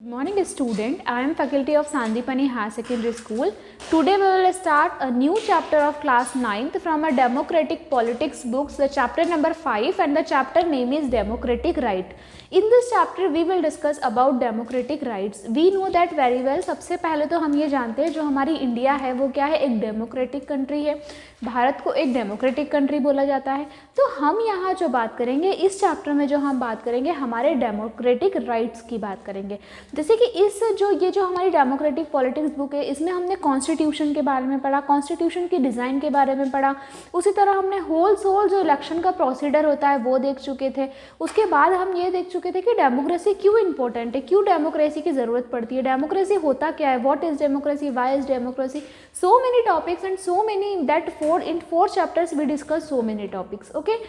Morning student, I am faculty of Sandipani Higher Secondary School. Today we will start a new chapter of class 9th from a democratic politics books, the chapter number 5 and the chapter name is democratic right. In this chapter we will discuss about democratic rights. We know that very well. सबसे पहले तो हम ये जानते हैं जो हमारी India है वो क्या है, एक डेमोक्रेटिक कंट्री है। भारत को एक डेमोक्रेटिक कंट्री बोला जाता है। तो हम यहाँ जो बात करेंगे इस चैप्टर में जो हम बात करेंगे हमारे डेमोक्रेटिक राइट्स की बात करेंगे। जैसे कि ये जो हमारी डेमोक्रेटिक पॉलिटिक्स बुक है इसमें हमने कॉन्स्टिट्यूशन के बारे में पढ़ा, कॉन्स्टिट्यूशन की डिज़ाइन के बारे में पढ़ा। उसी तरह हमने होल जो इलेक्शन का प्रोसीडर होता है वो देख चुके थे। उसके बाद हम ये देख चुके थे कि डेमोक्रेसी क्यों इंपॉर्टेंट है, क्यों डेमोक्रेसी की ज़रूरत पड़ती है, डेमोक्रेसी होता क्या है, what is democracy, why is democracy, so many topics and so many that in 4 chapters we discuss so many topics. Okay,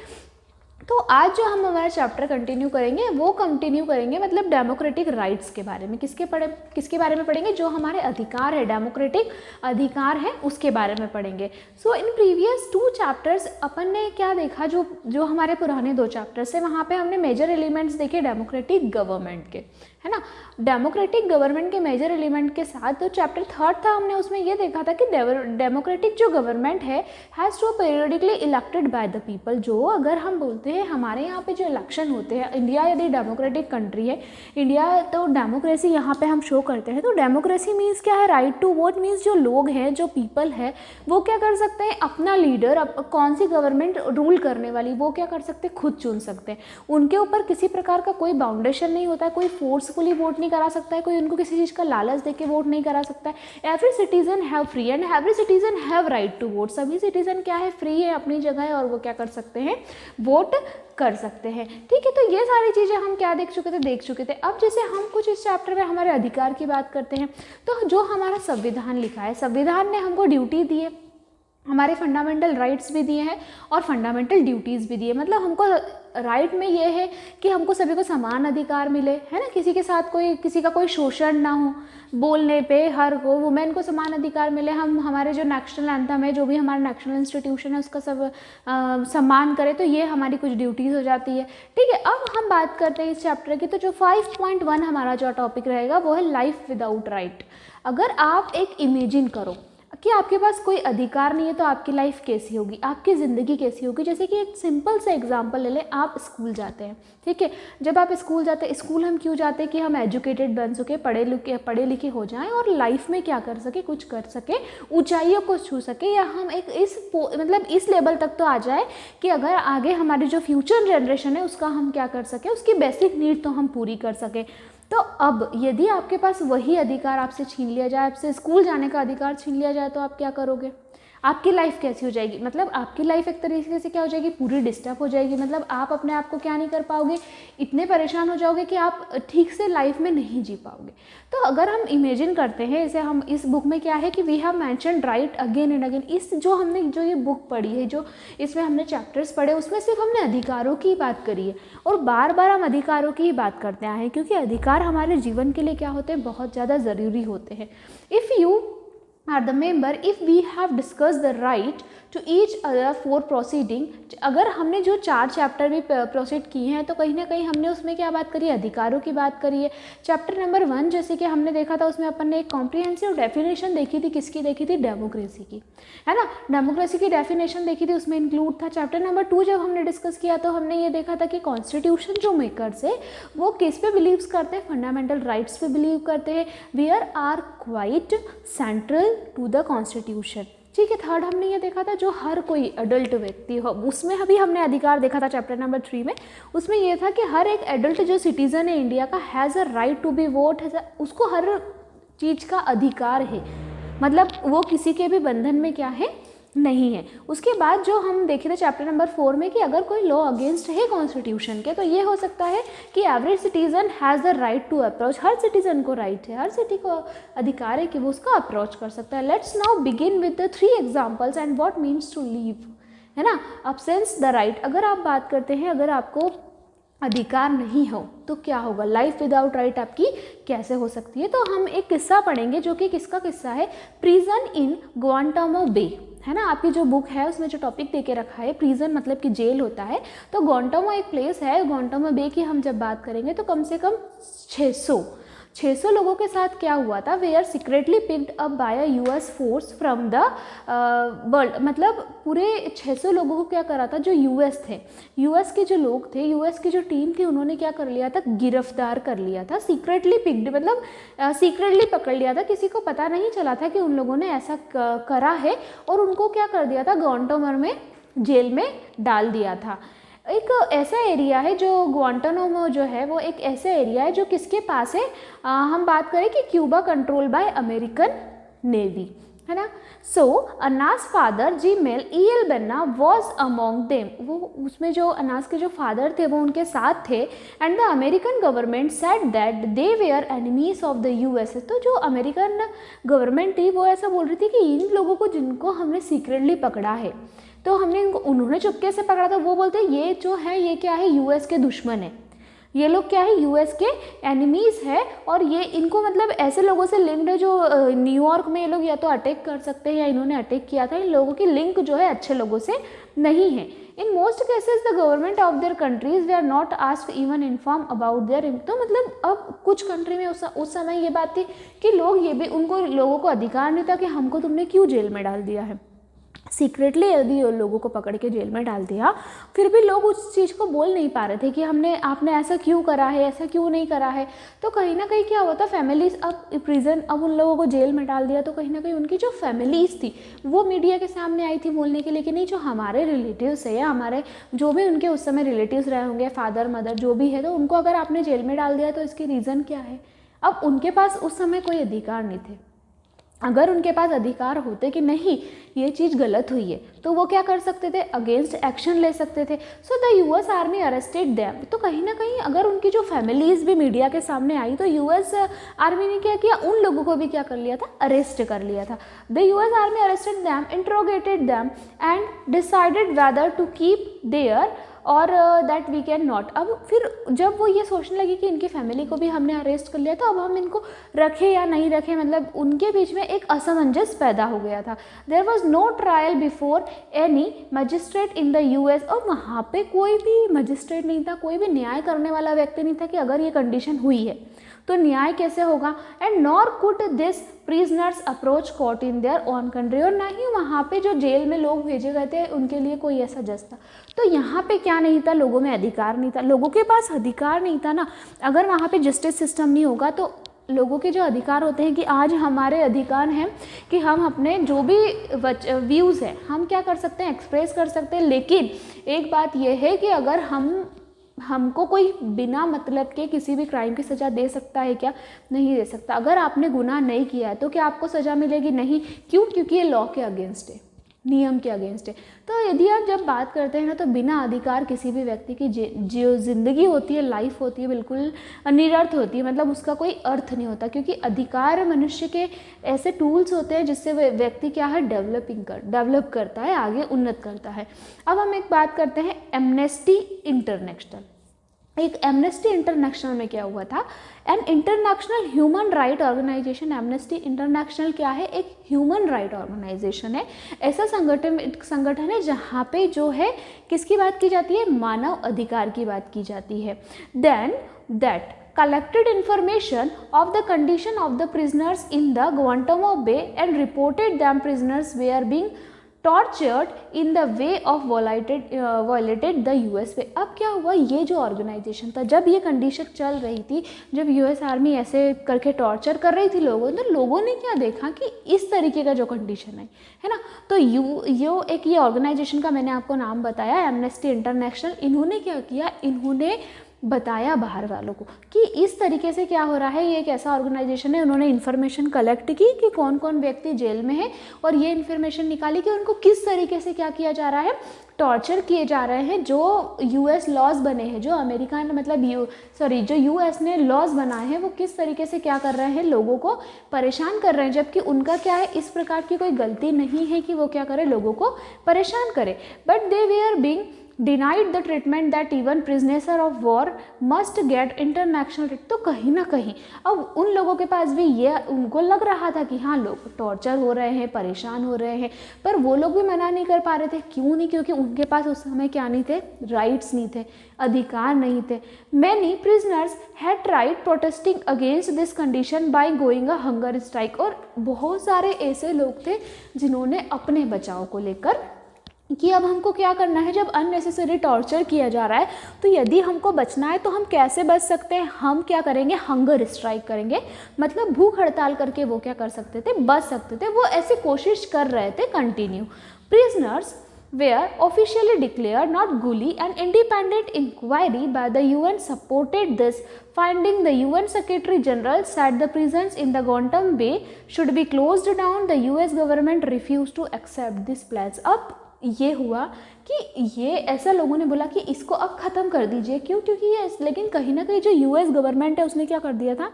तो आज जो हम हमारा चैप्टर कंटिन्यू करेंगे वो कंटिन्यू करेंगे मतलब डेमोक्रेटिक राइट्स के बारे में। किसके बारे में पढ़ेंगे, जो हमारे अधिकार है, डेमोक्रेटिक अधिकार है उसके बारे में पढ़ेंगे। सो इन प्रीवियस 2 चैप्टर्स अपन ने क्या देखा, जो हमारे पुराने 2 चैप्टर्स है वहाँ पे हमने मेजर एलिमेंट्स देखे डेमोक्रेटिक गवर्नमेंट के, है ना। डेमोक्रेटिक गवर्नमेंट के मेजर एलिमेंट के साथ तो चैप्टर 3 था, हमने उसमें ये देखा था कि डेमोक्रेटिक जो गवर्नमेंट है has to periodically elected by the people. जो अगर हम बोलते हैं हमारे यहाँ पे जो इलेक्शन होते हैं, इंडिया यदि डेमोक्रेटिक कंट्री है, इंडिया तो डेमोक्रेसी यहाँ पे हम शो करते हैं। तो डेमोक्रेसी मीन्स क्या है, राइट टू वोट मीन्स जो लोग हैं, जो पीपल है वो क्या कर सकते हैं, अपना लीडर, कौन सी गवर्नमेंट रूल करने वाली वो क्या कर सकते हैं, खुद चुन सकते हैं। उनके ऊपर किसी प्रकार का कोई बाउंडेशन नहीं होता है, कोई फोर्सफुली वोट नहीं करा सकता है, कोई उनको किसी चीज़ का लालच देके वोट नहीं करा सकता है। Every citizen have free and every citizen have right to vote. सभी सिटीजन क्या है, फ्री है, अपनी जगह है और वो क्या कर सकते हैं, वोट कर सकते हैं। ठीक है, तो ये सारी चीज़ें हम क्या देख चुके थे। अब जैसे हम कुछ इस चैप्टर में हमारे अधिकार की बात करते हैं, तो जो हमारा संविधान लिखा है, संविधान ने हमको ड्यूटी दी है, हमारे फंडामेंटल राइट्स भी दिए हैं और फंडामेंटल ड्यूटीज़ भी दिए। मतलब हमको राइट में ये है कि हमको सभी को समान अधिकार मिले, है ना, किसी के साथ किसी का कोई शोषण ना हो, बोलने पे हर को वुमेन को समान अधिकार मिले, हम हमारे जो नेशनल एंथम है, जो भी हमारा नेशनल इंस्टीट्यूशन है उसका सब सम्मान करें। तो ये हमारी कुछ ड्यूटीज़ हो जाती है। ठीक है, अब हम बात करते हैं इस चैप्टर की। तो जो 5.1 हमारा जो टॉपिक रहेगा वो है लाइफ विदाउट राइट। अगर आप एक इमेजिन करो कि आपके पास कोई अधिकार नहीं है तो आपकी लाइफ कैसी होगी, आपकी ज़िंदगी कैसी होगी। जैसे कि एक सिंपल सा एग्जांपल ले लें, आप स्कूल जाते हैं। ठीक है, जब आप स्कूल जाते हैं, स्कूल हम क्यों जाते हैं, कि हम एजुकेटेड बन सके, पढ़े लिखे हो जाएं और लाइफ में क्या कर सके, कुछ कर सके, ऊंचाइयों को छू सके, या हम एक इस लेवल तक तो आ जाए कि अगर आगे हमारी जो फ्यूचर जनरेशन है उसका हम क्या कर सके, उसकी बेसिक नीड तो हम पूरी कर सके। तो अब यदि आपके पास वही अधिकार आपसे छीन लिया जाए, आपसे स्कूल जाने का अधिकार छीन लिया जाए, तो आप क्या करोगे, आपकी लाइफ कैसी हो जाएगी। मतलब आपकी लाइफ एक तरीके से क्या हो जाएगी, पूरी डिस्टर्ब हो जाएगी। मतलब आप अपने आप को क्या नहीं कर पाओगे, इतने परेशान हो जाओगे कि आप ठीक से लाइफ में नहीं जी पाओगे। तो अगर हम इमेजिन करते हैं, जैसे हम इस बुक में क्या है कि we have mentioned right again and again. इस जो ये बुक पढ़ी है, जो इसमें हमने चैप्टर्स पढ़े, उसमें सिर्फ हमने अधिकारों की बात करी है और बार बार हम अधिकारों की ही बात करते आए हैं, क्योंकि अधिकार हमारे जीवन के लिए क्या होते हैं, बहुत ज़्यादा ज़रूरी होते हैं। If you are the member, if we have discussed the right to each other for proceeding, अगर हमने जो 4 चैप्टर भी प्रोसीड किए हैं तो कहीं ना कहीं हमने उसमें क्या बात करी है, अधिकारों की बात करी है। चैप्टर नंबर 1 जैसे कि हमने देखा था, उसमें अपन ने एक कॉम्प्रिहेंसिव डेफिनेशन देखी थी, किसकी देखी थी, डेमोक्रेसी की, है ना। डेमोक्रेसी की डेफिनेशन देखी थी, उसमें इंक्लूड था। चैप्टर नंबर 2 जब हमने डिस्कस किया तो हमने ये देखा था कि कॉन्स्टिट्यूशन जो मेकर्स है वो किस पे बिलीव्स करते हैं, फंडामेंटल राइट्स पे बिलीव करते हैं, where are quite central to the constitution. ठीक है, 3rd हमने ये देखा था जो हर कोई एडल्ट व्यक्ति हो, उसमें अभी हमने अधिकार देखा था चैप्टर नंबर 3 में। उसमें ये था कि हर एक एडल्ट जो सिटीज़न है इंडिया का has a right to be vote, उसको हर चीज़ का अधिकार है, मतलब वो किसी के भी बंधन में क्या है, नहीं है। उसके बाद जो हम देखे थे चैप्टर नंबर 4 में कि अगर कोई लॉ अगेंस्ट है कॉन्स्टिट्यूशन के, तो ये हो सकता है कि every citizen has the right to approach. हर सिटीजन को राइट है, हर सिटी को अधिकार है कि वो उसका अप्रोच कर सकता है। Let's now begin with the 3 examples and what means to live, है ना। अब्सेंस द राइट, अगर आप बात करते हैं, अगर आपको अधिकार नहीं हो तो क्या होगा, लाइफ विदाउट राइट आपकी कैसे हो सकती है। तो हम एक किस्सा पढ़ेंगे जो कि किसका किस्सा है, प्रिजन इन ग्वांटानामो बे, है ना। आपकी जो बुक है उसमें जो टॉपिक दे के रखा है, प्रिजन मतलब कि जेल होता है, तो ग्वांटानामो एक प्लेस है। ग्वांटानामो बे की हम जब बात करेंगे तो कम से कम 600 600 लोगों के साथ क्या हुआ था, were secretly picked up by a US force from the world, मतलब पूरे 600 लोगों को क्या करा था, जो यूएस थे, यूएस के जो लोग थे, यूएस की जो टीम थी, उन्होंने क्या कर लिया था, गिरफ्तार कर लिया था, सीक्रेटली पिक्ड मतलब सीक्रेटली पकड़ लिया था, किसी को पता नहीं चला था कि उन लोगों ने ऐसा करा है, और उनको क्या कर दिया था, ग्वांटानामो में जेल में डाल दिया था। एक ऐसा एरिया है जो ग्वांटानामो जो है वो एक ऐसा एरिया है जो किसके पास है, हम बात करें कि Cuba control by American navy, है ना। सो अनास फादर जी मेल ई एल बन्ना वॉज अमोंग देम, वो उसमें जो अनास के जो फादर थे वो उनके साथ थे। And the American government said that they were enemies of the USA, तो जो अमेरिकन गवर्नमेंट थी वो ऐसा बोल रही थी कि इन लोगों को जिनको हमने सीक्रेटली पकड़ा है, तो हमने इनको, उन्होंने चुपके से पकड़ा था, वो बोलते हैं ये जो है ये क्या है, यूएस के दुश्मन है, ये लोग क्या है, यूएस के एनिमीज़ है, और ये इनको मतलब ऐसे लोगों से लिंक्ड है जो न्यूयॉर्क में ये लोग या तो अटैक कर सकते हैं या इन्होंने अटैक किया था, इन लोगों की लिंक जो है अच्छे लोगों से नहीं है। In most cases the government of their countries they are not asked even inform about there, तो मतलब अब कुछ कंट्री में उस समय ये बात थी कि लोग ये भी, उनको लोगों को अधिकार नहीं था कि हमको तुमने क्यों जेल में डाल दिया है, सीक्रेटली यदि लोगों को पकड़ के जेल में डाल दिया, फिर भी लोग उस चीज़ को बोल नहीं पा रहे थे कि आपने ऐसा क्यों करा है, ऐसा क्यों नहीं करा है। तो कहीं ना कहीं क्या हुआ था, फैमिलीज, अब प्रिजन, अब उन लोगों को जेल में डाल दिया, तो कहीं ना कहीं उनकी जो फैमिलीज थी वो मीडिया के सामने आई थी बोलने के लिए कि नहीं, जो हमारे रिलेटिव्स है या हमारे जो भी उनके उस समय रिलेटिव्स रहे होंगे, फादर मदर जो भी है, तो उनको अगर आपने जेल में डाल दिया तो इसकी रीज़न क्या है। अब उनके पास उस समय कोई अधिकार नहीं थे, अगर उनके पास अधिकार होते कि नहीं ये चीज़ गलत हुई है तो वो क्या कर सकते थे, अगेंस्ट एक्शन ले सकते थे। So the US army arrested them, तो कहीं ना कहीं अगर उनकी जो फैमिलीज भी मीडिया के सामने आई तो यूएस आर्मी ने क्या किया, उन लोगों को भी क्या कर लिया था, अरेस्ट कर लिया था। The US army arrested them, interrogated them and decided whether to keep there or that we can not. अब फिर जब वो ये सोचने लगी कि इनकी फैमिली को भी हमने अरेस्ट कर लिया तो अब हम इनको रखें या नहीं रखें, मतलब उनके बीच में एक असमंजस पैदा हो गया था। There was no trial before any magistrate in the US, और वहाँ पे कोई भी मजिस्ट्रेट नहीं था, कोई भी न्याय करने वाला व्यक्ति नहीं था कि अगर ये कंडीशन हुई है तो न्याय कैसे होगा। And nor could this prisoners approach court in their own country, और ना ही वहाँ पे जो जेल में लोग भेजे गए थे उनके लिए कोई ऐसा जज था। तो यहाँ पे क्या नहीं था, लोगों में अधिकार नहीं था, लोगों के पास अधिकार नहीं था ना। अगर वहाँ पे जस्टिस सिस्टम नहीं होगा तो लोगों के जो अधिकार होते हैं कि आज हमारे अधिकार हैं कि हम अपने जो भी व्यूज़ हैं हम क्या कर सकते हैं, एक्सप्रेस कर सकते हैं। लेकिन एक बात यह है कि अगर हमको कोई बिना मतलब के किसी भी क्राइम की सज़ा दे सकता है क्या, नहीं दे सकता। अगर आपने गुनाह नहीं किया है तो क्या आपको सज़ा मिलेगी, नहीं। क्यों, क्योंकि ये लॉ के अगेंस्ट है, नियम के अगेंस्ट है। तो यदि आप जब बात करते हैं ना तो बिना अधिकार किसी भी व्यक्ति की जो ज़िंदगी होती है, लाइफ होती है, बिल्कुल निरर्थ होती है, मतलब उसका कोई अर्थ नहीं होता। क्योंकि अधिकार मनुष्य के ऐसे टूल्स होते हैं जिससे व्यक्ति क्या है, डेवलप करता है, आगे उन्नत करता है। अब हम एक बात करते हैं एमनेस्टी इंटरनेशनल। एक एमनेस्टी इंटरनेशनल में क्या हुआ था, an international human right organization. Amnesty International क्या है, एक ह्यूमन राइट ऑर्गेनाइजेशन है। ऐसा संगठन है जहाँ पे जो है किसकी बात की जाती है, मानव अधिकार की बात की जाती है। Then that collected information of the condition of the prisoners in the Guantanamo Bay and reported them prisoners were being tortured in the way of violated the US way। अब क्या हुआ, ये जो ऑर्गेनाइजेशन था, जब ये कंडीशन चल रही थी, जब यूएस आर्मी ऐसे करके टॉर्चर कर रही थी लोगों, तो लोगों ने क्या देखा कि इस तरीके का जो कंडीशन है ना, तो ये ऑर्गेनाइजेशन का मैंने आपको नाम बताया, एमनेस्टी इंटरनेशनल। इन्होंने क्या किया, इन्होंने बताया बाहर वालों को कि इस तरीके से क्या हो रहा है, ये एक ऐसा ऑर्गेनाइजेशन है। उन्होंने इन्फॉर्मेशन कलेक्ट की कि कौन कौन व्यक्ति जेल में है, और ये इन्फॉर्मेशन निकाली कि उनको किस तरीके से क्या किया जा रहा है, टॉर्चर किए जा रहे हैं। जो यूएस लॉज बने हैं, जो अमेरिका ने जो यूएस ने लॉज बनाए हैं, वो किस तरीके से क्या कर रहे हैं, लोगों को परेशान कर रहे हैं, जबकि उनका क्या है, इस प्रकार की कोई गलती नहीं है कि वो क्या करे, लोगों को परेशान करे। But they were being denied the treatment that even prisoners of war must get international. तो कहीं ना कहीं अब उन लोगों के पास भी ये उनको लग रहा था कि हाँ लोग टॉर्चर हो रहे हैं, परेशान हो रहे हैं, पर वो लोग भी मना नहीं कर पा रहे थे। क्यों नहीं? क्योंकि उनके पास उस समय क्या नहीं थे, राइट्स नहीं थे, अधिकार नहीं थे। Many prisoners had tried protesting against this condition by going a hunger strike. और बहुत सारे ऐसे लोग थे जिन्होंने अपने बचाव को लेकर कि अब हमको क्या करना है, जब अननेसेसरी टॉर्चर किया जा रहा है तो यदि हमको बचना है तो हम कैसे बच सकते हैं, हम क्या करेंगे, हंगर स्ट्राइक करेंगे। मतलब भूख हड़ताल करके वो क्या कर सकते थे, बच सकते थे। वो ऐसी कोशिश कर रहे थे continue. Prisoners were officially declared not guilty, and independent inquiry by the UN supported this finding. The UN Secretary General said the prisons in the Guantanamo Bay should be closed down. The US government refused to accept this plans. अब ये हुआ कि ये ऐसा लोगों ने बोला कि इसको अब ख़त्म कर दीजिए। क्यों? क्योंकि ये, लेकिन कहीं ना कहीं जो यूएस गवर्नमेंट है उसने क्या कर दिया था,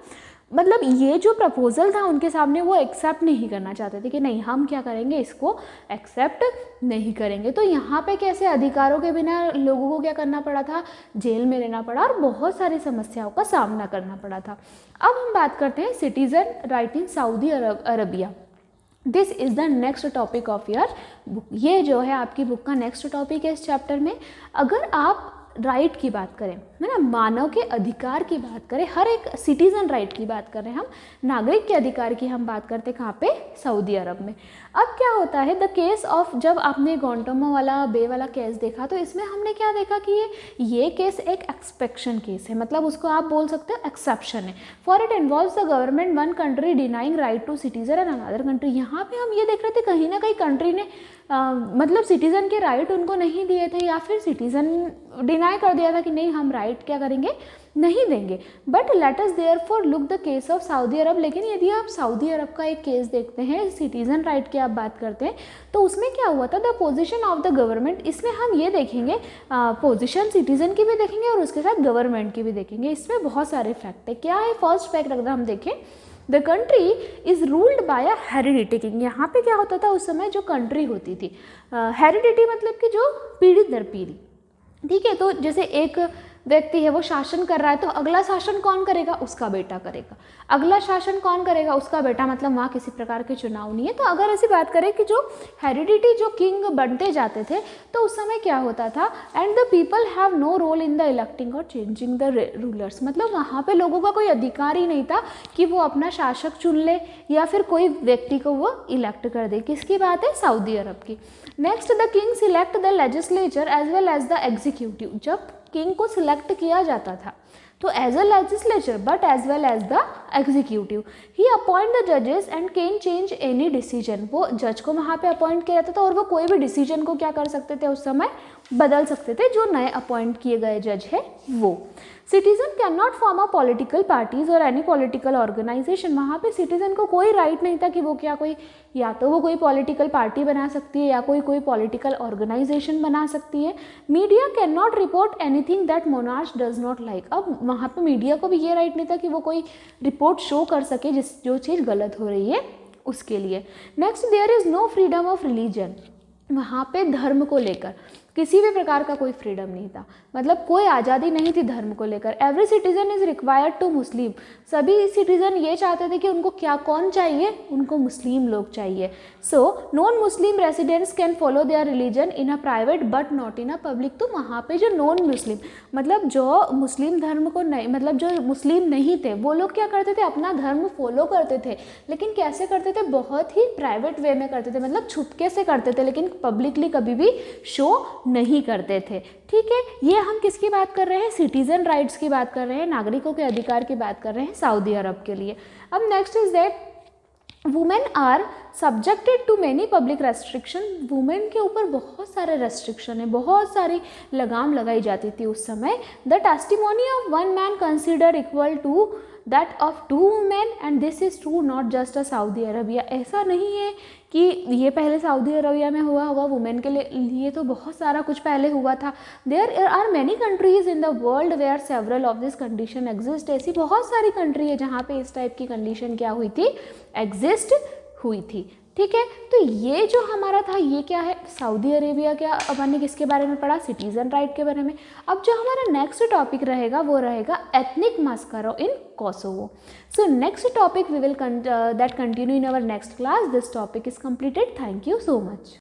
मतलब ये जो प्रपोजल था उनके सामने वो एक्सेप्ट नहीं करना चाहते थे कि नहीं हम क्या करेंगे, इसको एक्सेप्ट नहीं करेंगे। तो यहाँ पे कैसे अधिकारों के बिना लोगों को क्या करना पड़ा था, जेल में रहना पड़ा और बहुत सारी समस्याओं का सामना करना पड़ा था। अब हम बात करते हैं citizen right in Saudi Arabia. This is the next topic of your book. ये जो है आपकी बुक का नेक्स्ट टॉपिक है इस चैप्टर में। अगर आप राइट की बात करें, है ना, मानव के अधिकार की बात करें, हर एक सिटीज़न राइट की बात कर रहे हैं हम, नागरिक के अधिकार की हम बात करते हैं कहाँ पे, सऊदी अरब में। अब क्या होता है, द केस ऑफ, जब आपने गुआंटानामो वाला बे वाला केस देखा तो इसमें हमने क्या देखा कि ये केस एक एक्सपेक्शन केस है, मतलब उसको आप बोल सकते हो एक्सेप्शन है। For it involves the government one country denying right to citizen and another country. यहाँ पे हम ये देख रहे थे कहीं ना कहीं कंट्री ने मतलब सिटीज़न के राइट उनको नहीं दिए थे, या फिर सिटीज़न डिनाई कर दिया था कि नहीं हम राइट क्या करेंगे, नहीं देंगे। But let us therefore look the case of Saudi Arab. लेकिन यदि आप सऊदी अरब का एक केस देखते हैं, सिटीज़न राइट की आप बात करते हैं, तो उसमें क्या हुआ था, the position of the government. इसमें हम ये देखेंगे पोजीशन सिटीज़न की भी देखेंगे और उसके साथ गवर्नमेंट की भी देखेंगे। इसमें बहुत सारे फैक्ट है। क्या है, फर्स्ट फैक्ट अगर हम देखें, the country is ruled by a heredity king. यहाँ पे क्या होता था उस समय, जो कंट्री होती थी, हेरिडिटी मतलब कि जो पीढ़ी दर पीढ़ी, ठीक है। तो जैसे एक व्यक्ति है वो शासन कर रहा है तो अगला शासन कौन करेगा, उसका बेटा करेगा, अगला शासन कौन करेगा, उसका बेटा, मतलब वहाँ किसी प्रकार के चुनाव नहीं है। तो अगर ऐसी बात करें कि जो हेरिडिटी जो किंग बनते जाते थे तो उस समय क्या होता था, and the people have no role in the electing और चेंजिंग द रूलर्स। मतलब वहाँ पे लोगों का कोई अधिकार ही नहीं था कि वो अपना शासक चुन ले या फिर कोई व्यक्ति को वो इलेक्ट कर दे। किसकी बात है, सऊदी अरब की। Next, the king select the legislature as well as the executive. जब किंग को सिलेक्ट किया जाता था तो as a legislature but as well as the executive, he appoint the जजेस and can change any decision. वो जज को वहाँ पे अपॉइंट किया जाता था और वो कोई भी डिसीजन को क्या कर सकते थे, उस समय बदल सकते थे, जो नए अपॉइंट किए गए जज है वो। Citizen can not form a political parties और एनी पॉलिटिकल ऑर्गेनाइजेशन। वहाँ पे सिटीजन को कोई राइट नहीं था कि वो क्या कोई, या तो वो कोई पॉलिटिकल पार्टी बना सकती है या कोई पॉलिटिकल ऑर्गेनाइजेशन बना सकती है। Media can not report anything that monarch does not like. अब वहाँ पे मीडिया को भी ये राइट नहीं था कि वो कोई रिपोर्ट शो कर सके जो चीज़ गलत हो रही है उसके लिए। Next, there is no freedom of religion. वहाँ पे धर्म को लेकर किसी भी प्रकार का कोई फ्रीडम नहीं था, मतलब कोई आज़ादी नहीं थी धर्म को लेकर। Every citizen is required to Muslim. सभी सिटीजन ये चाहते थे कि उनको क्या कौन चाहिए, उनको मुस्लिम लोग चाहिए। So non Muslim residents can follow their religion in a private but not in a public. तो वहाँ पे जो नॉन मुस्लिम, मतलब जो मुस्लिम धर्म को नहीं, मतलब जो मुस्लिम नहीं थे वो लोग क्या करते थे, अपना धर्म फॉलो करते थे, लेकिन कैसे करते थे, बहुत ही प्राइवेट वे में करते थे, मतलब छुपके से करते थे, लेकिन पब्लिकली कभी भी शो नहीं करते थे। ठीक है, ये हम किसकी बात कर रहे हैं, सिटीजन राइट्स की बात कर रहे हैं, नागरिकों के अधिकार की बात कर रहे हैं सऊदी अरब के लिए। अब next is that women are subjected to many public restriction. Women के ऊपर बहुत सारे रेस्ट्रिक्शन है, बहुत सारी लगाम लगाई जाती थी उस समय। The testimony of one man consider equal to that of two women and this is true not just a Saudi Arabia. ऐसा नहीं है कि ये पहले सऊदी अरबिया में हुआ होगा वुमेन के लिए, तो बहुत सारा कुछ पहले हुआ था। There are many countries in the world where several of this condition exist. ऐसी बहुत सारी कंट्री है जहाँ पे इस टाइप की कंडीशन क्या हुई थी, एग्जिस्ट हुई थी। ठीक है, तो ये जो हमारा था ये क्या है, सऊदी अरेबिया, क्या अपन ने किसके बारे में पढ़ा, सिटीजन राइट के बारे में। अब जो हमारा नेक्स्ट टॉपिक रहेगा वो रहेगा ethnic massacre in Kosovo. So next topic we will that continue in our next class. This topic is completed. Thank you so much.